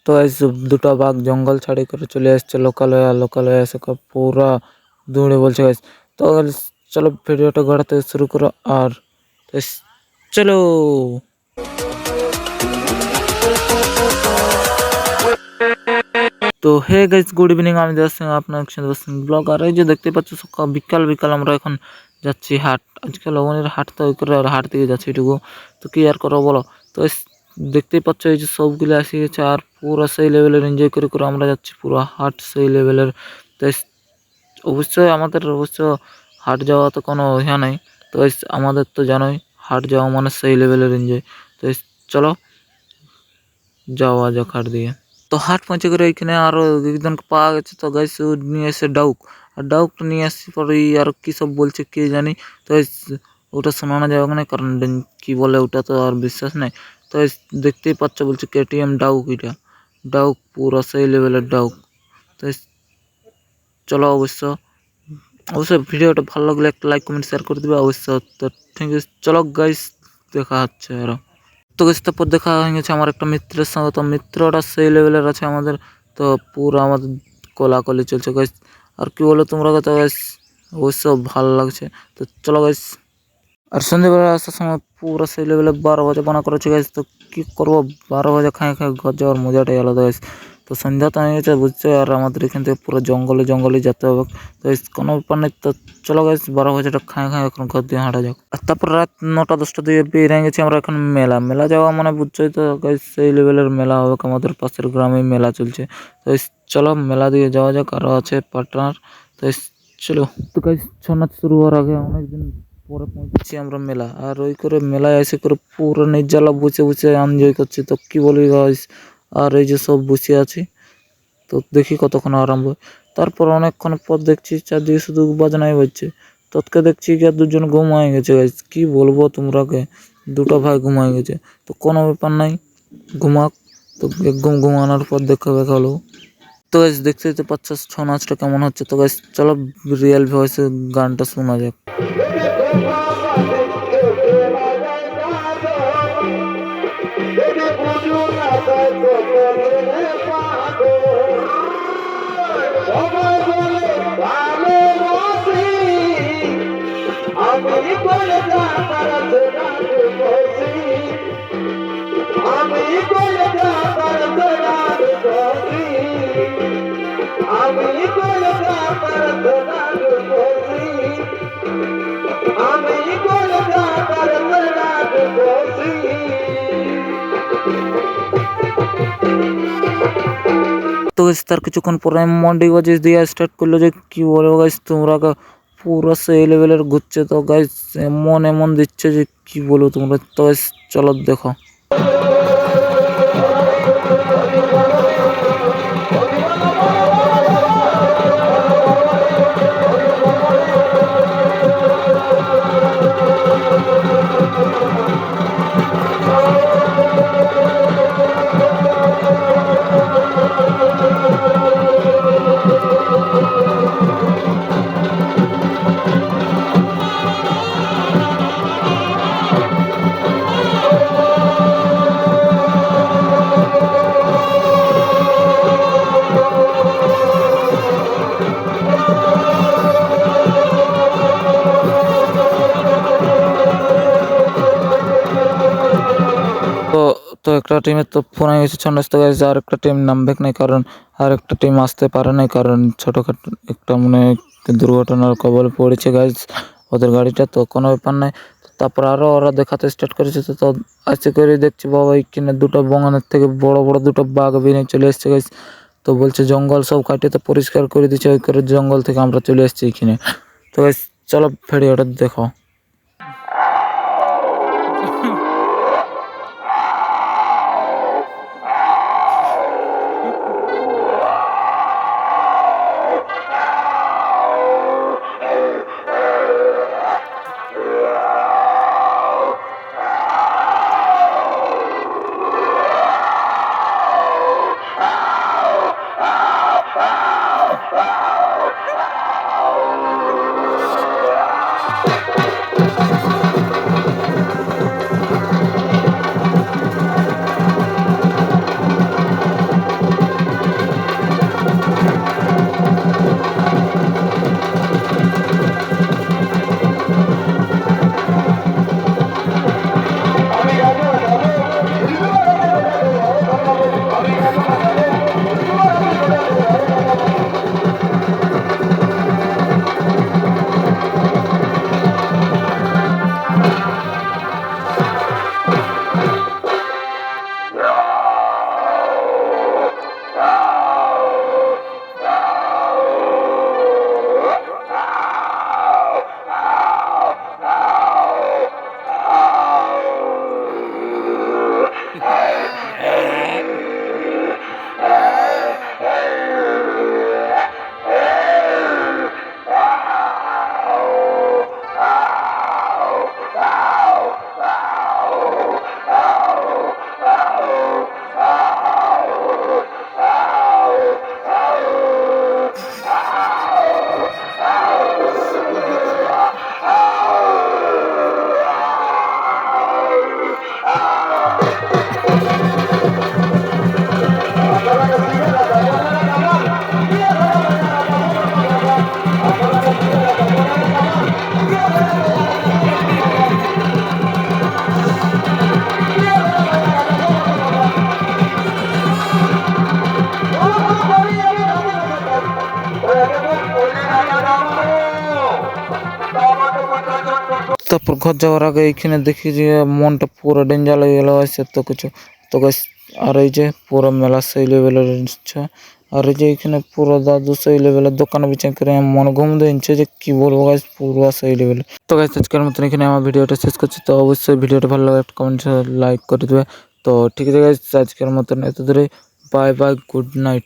তো গাইস দুটো বাঘ জঙ্গল ছাড়ি করে চলে আসছে লোকালয়ে এসে পুরা দৌড়ে বলছে গাইস। তো guys, চলো ভিডিওটা গড়াতে শুরু করো আর guys, চলো। তো হে গাইস, গুড ইভিনিং। আমি যাচ্ছি আপনার ব্লগ। আর এই যে দেখতে পাচ্ছ সকাল বিকাল বিকাল আমরা এখন যাচ্ছি হাট। আজকে লবণের হাট, তো ওই করে আর হাট দিকে যাচ্ছি এটুকু। তো কি আর করো বলো। তো guys, দেখতেই পাচ্ছ এই যে সবগুলো আসে গেছে আর পুরো সেই লেভেলের এনজয় করে করে আমরা যাচ্ছি পুরো হাট সেই লেভেলের। তো guys, অবশ্যই আমাদের হাট যাওয়া তো কোনো ইয়া নাই। তো guys, আমাদের তো জানোই হাট যাওয়া মানে সেই লেভেলের এনজয়। তো guys, চলো যাওয়া যাক হাট দিয়ে। তো হাট পৌঁছে করে এখানে আরো একজনকে পাওয়া গেছে। তো গাইস নিয়ে এসে ডাউক, আর ডাউকটা নিয়ে আসছি পরে আর কি সব বলছে কে জানি। তো guys, ওটা শোনানো যাবে না কারণ কি বলে ওটা তো আর বিশ্বাস নেই। তো guys, দেখতেই পাচ্ছ বলছে কেটিএম ডাউক, এটা ডাউক পুরো সেই লেভেলের ডাউক। তো guys, চলো অবশ্যই ভিডিওটা ভালো লাগলে একটা লাইক কমেন্ট শেয়ার করে দিবে অবশ্য। তো ঠিক আছে, চলো গাইস দেখা হচ্ছে আরো। তো গাইস তারপর দেখা হয়ে গেছে আমার একটা মিত্রের সঙ্গে। তো মিত্রটা সেই লেভেলের আছে আমাদের। তো পুরো আমাদের কোলাকুলি চলছে গাইস। আর কি বলো তোমরা, তো গাইস অবশ্য ভালো লাগছে। তো চলো গাইস। আর সন্ধ্যেবেলা আসার সময় পুরো সেই লেভেলে 12 বাজে বানা করেছে গাইস। তো কি করবো, 12 বাজে খাই ঘর যাওয়ার মজাটাই আলাদা গাইস। তো সন্ধ্যা তো হয়ে গেছে বুঝছো, আর আমাদের এখান থেকে পুরো জঙ্গলে যেতে হবে। তো কোনো ব্যাপার নেই। তো চলো গাইস, 12 বাজেটা খাই এখন ঘর দিয়ে হাঁটা যাক। আর তারপর রাত 9টা 10টা দিয়ে বেরিয়ে গেছি আমরা এখন মেলা যাওয়া মানে বুঝছোই তো গাইস, সেই লেভেলের মেলা হবে। আমাদের পাশের গ্রামে মেলা চলছে। তো চলো মেলা দিয়ে যাওয়া যাক, আরও আছে পার্টনার। তো চলো। তো গাইস ছৌ নাচ শুরু হওয়ার আগে অনেকদিন পরে পৌঁছেছি আমরা মেলা। আর ওই করে মেলায় এসে করে পুরো নির্জলা বসে বসে এনজয় করছি। তো কি বলি গাইস, আর এই যে সব বসে আছি। তো দেখি কতক্ষণ আরম্ভ হয়। তারপর অনেকক্ষণ পর দেখছি চারদিকে শুধু বাজনাই বাজছে। তৎকে দেখছি কি আর দুজন ঘুমায় গেছে গাইস। কি বলবো তোমরাকে, দুটো ভাই ঘুমায় গেছে। তো কোনো ব্যাপার নাই, ঘুমাক। তো একদম ঘুমানোর পর দেখা হলো। তো গাইস দেখতেই তো পাচ্ছ ছৌ নাচটা কেমন হচ্ছে। তো গাইস চলো রিয়েল ভয়েসে গানটা শোনা যাক। তো গাইস তার কিছুক্ষণ পরে মন্ডি বাজিয়ে দিয়ে স্টার্ট করলো। যে কি বলবো গাইস, তোমরা পুরো সেই লেভেলের ঘুরছে। তো গাইস এমন দিচ্ছে যে কি বলবো তোমরা। তো গাইস চলো দেখো। তো তো একটা টিমের তো ফোন হয়ে গেছে ছন্নস্ত গেছে, আর একটা টিম নামবে নাই কারণ আর একটা টিম আসতে পারে নাই কারণ ছোটোখাটো একটা মানে দুর্ঘটনার কবলে পড়েছে গাইজ ওদের গাড়িটা। তো কোনো ব্যাপার নাই। তারপর আরও ওরা দেখাতে স্টার্ট করেছে। তো আজকে করে দেখছি বাবা এইখানে দুটো বঙানের থেকে বড় বড় দুটো বাঘ বেরিয়ে চলে এসছে গাইজ। তো বলছে জঙ্গল সব কাটিয়ে তো পরিষ্কার করে দিচ্ছে, ওই করে জঙ্গল থেকে আমরা চলে এসেছি এখানে। তো গাইজ চলো ভিডিওটা দেখো। তারপর ঘর যাওয়ার আগে এইখানে দেখি যে মনটা পুরো ডেঞ্জার লেগে গেল এত কিছু। তো গাইস আর এই যে পুরো মেলা সেই লেভেলের ইচ্ছা, আর এই যে এখানে পুরো দাদু সেই লেভেলের দোকানে বিচার করে মন ঘুম দিচ্ছে যে কি বলবো গাইস, পুরো সেই লেভেল। তো গাইস আজকের মতন এখানে আমার ভিডিওটা শেষ করছি। তো অবশ্যই ভিডিওটা ভালো লাগে একটা কমেন্ট লাইক করে দেবে। তো ঠিক আছে গাইস, আজকের মতন এত দূরে, বাই বাই, গুড নাইট।